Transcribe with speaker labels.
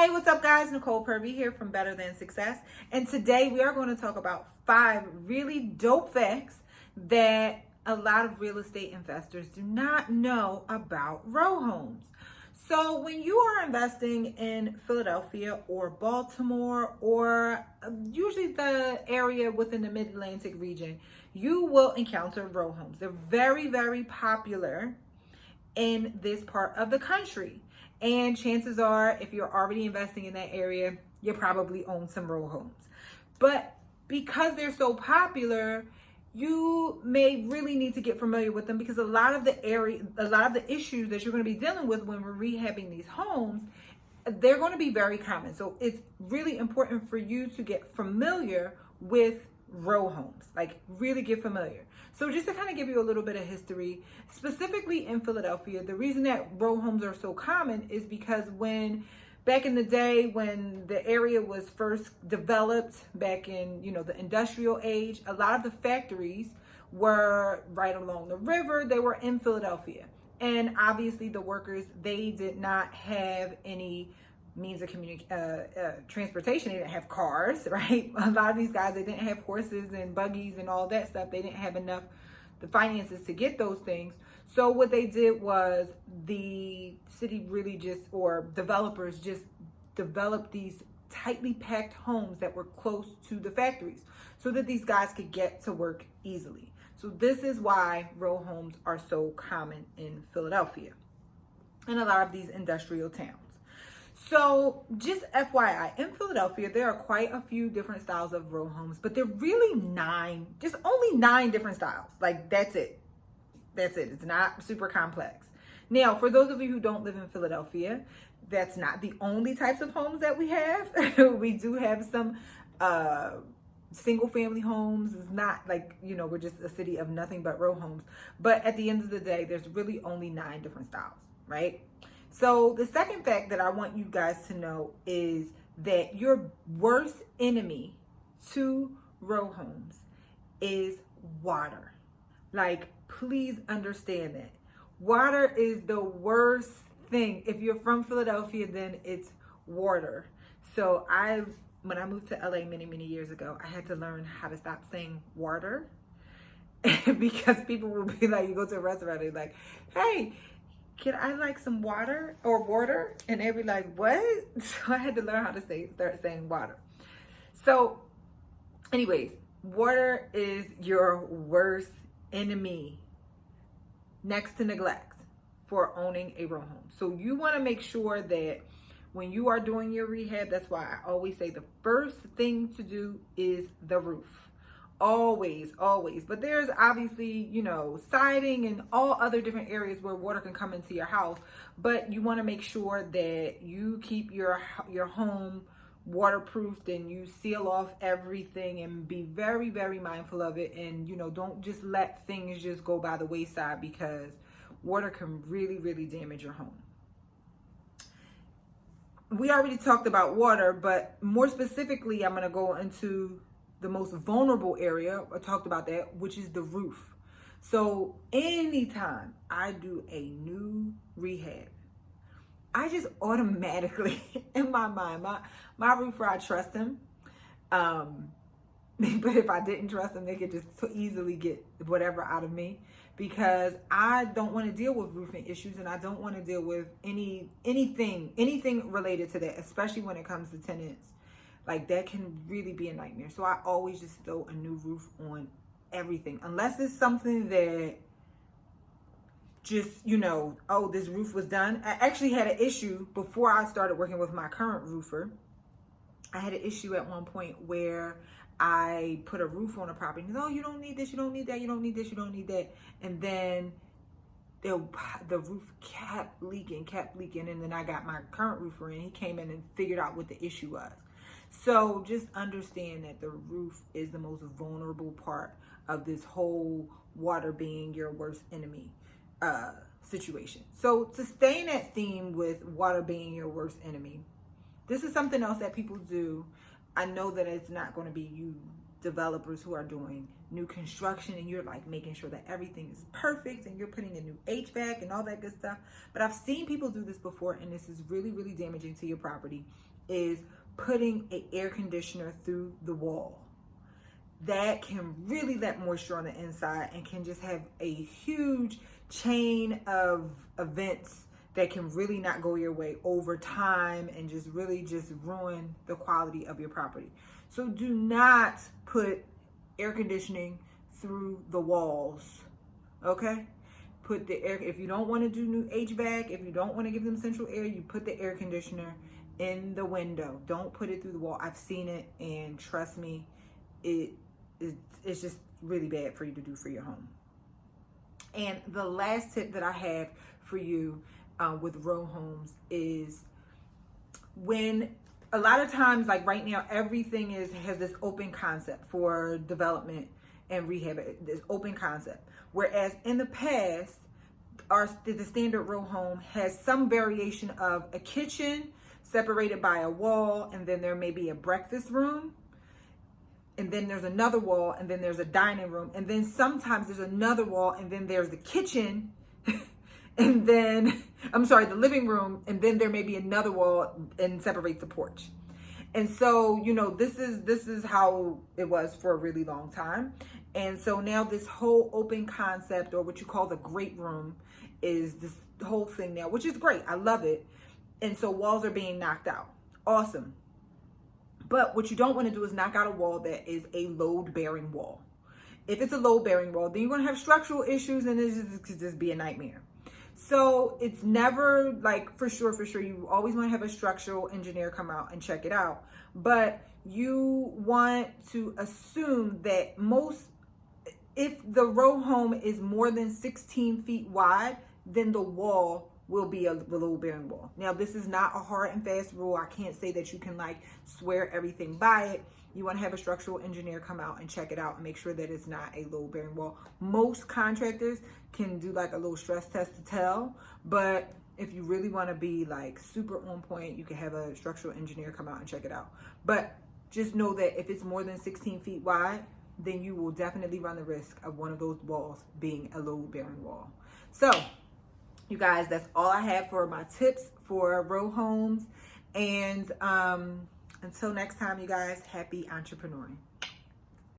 Speaker 1: Hey, what's up guys? Nicole Purvy here from Better Than Success. And today we are going to talk about 5 really dope facts that a lot of real estate investors do not know about row homes. So when you are investing in Philadelphia or Baltimore or usually the area within the Mid-Atlantic region, you will encounter row homes. They're very, very popular in this part of the country. And chances are, if you're already investing in that area, you probably own some row homes. But because they're so popular, you may really need to get familiar with them, because a lot of the issues that you're going to be dealing with when we're rehabbing these homes, they're going to be very common. So it's really important for you to get familiar with row homes, like really get familiar. So just to kind of give you a little bit of history, specifically in Philadelphia, the reason that row homes are so common is because back in the day, when the area was first developed back in, the industrial age, a lot of the factories were right along the river. They were in Philadelphia. And obviously the workers, they did not have any means of transportation. They didn't have cars, right? A lot of these guys, they didn't have horses and buggies and all that stuff. They didn't have the finances to get those things. So what they did was the city or developers just developed these tightly packed homes that were close to the factories so that these guys could get to work easily. So this is why row homes are so common in Philadelphia and a lot of these industrial towns. So just FYI, in Philadelphia, there are quite a few different styles of row homes, but they're really only 9 different styles. Like that's it. It's not super complex. Now, for those of you who don't live in Philadelphia, that's not the only types of homes that we have. We do have some single family homes. It's not like, we're just a city of nothing but row homes. But at the end of the day, there's really only 9 different styles, right? So the second fact that I want you guys to know is that your worst enemy to row homes is water. Like, please understand that. Water is the worst thing. If you're from Philadelphia, then it's water. So when I moved to LA many, many years ago, I had to learn how to stop saying water because people will be like, you go to a restaurant, they're like, hey, can I like some water or water? And they'd be like, what? So I had to learn how to start saying water. So anyways, water is your worst enemy next to neglect for owning a row home. So you want to make sure that when you are doing your rehab, that's why I always say the first thing to do is the roof. Always. But there's obviously, siding and all other different areas where water can come into your house. But you want to make sure that you keep your home waterproofed and you seal off everything and be very, very mindful of it. And, don't just let things just go by the wayside, because water can really, really damage your home. We already talked about water, but more specifically, I'm going to go into the most vulnerable area. I talked about that, which is the roof. So anytime I do a new rehab, I just automatically, in my mind, my roofer, I trust him. But if I didn't trust them, they could just so easily get whatever out of me, because I don't want to deal with roofing issues, and I don't want to deal with anything related to that, especially when it comes to tenants. Like, that can really be a nightmare. So I always just throw a new roof on everything, unless it's something that just, oh, this roof was done. I actually had an issue before I started working with my current roofer. I had an issue at one point where I put a roof on a property. No, you don't need this, you don't need that, you don't need this, you don't need that. And then the roof kept leaking. And then I got my current roofer in. He came in and figured out what the issue was. So just understand that the roof is the most vulnerable part of this whole water being your worst enemy situation. So to stay in that theme with water being your worst enemy, this is something else that people do. I know that it's not going to be you developers who are doing new construction and you're like making sure that everything is perfect and you're putting in new HVAC and all that good stuff. But I've seen people do this before, and this is really, really damaging to your property, is putting an air conditioner through the wall. That can really let moisture on the inside and can just have a huge chain of events that can really not go your way over time and just really just ruin the quality of your property. So do not put air conditioning through the walls, okay? Put the air, if you don't want to do new HVAC, if you don't want to give them central air, you put the air conditioner in the window. Don't put it through the wall. I've seen it, and trust me, it's just really bad for you to do for your home. And the last tip that I have for you with row homes is, when a lot of times, like right now, everything has this open concept for development and rehab, this open concept. Whereas in the past, the standard row home has some variation of a kitchen separated by a wall, and then there may be a breakfast room, and then there's another wall, and then there's a dining room, and then sometimes there's another wall, and then there's the kitchen, and then, the living room, and then there may be another wall and separates the porch. And so, this is how it was for a really long time. And so now this whole open concept, or what you call the great room, is this whole thing now, which is great. I love it. And so walls are being knocked out. Awesome. But what you don't want to do is knock out a wall that is a load-bearing wall. If it's a load-bearing wall, then you're going to have structural issues, and it could just be a nightmare. So it's never like, for sure, you always want to have a structural engineer come out and check it out. But you want to assume that if the row home is more than 16 feet wide, then the wall will be a load-bearing wall. Now, this is not a hard and fast rule. I can't say that you can like swear everything by it. You want to have a structural engineer come out and check it out and make sure that it's not a load-bearing wall. Most contractors can do like a little stress test to tell, but if you really want to be like super on point, you can have a structural engineer come out and check it out. But just know that if it's more than 16 feet wide, then you will definitely run the risk of one of those walls being a load-bearing wall. So, you guys, that's all I have for my tips for row homes. And until next time, you guys, happy entrepreneuring.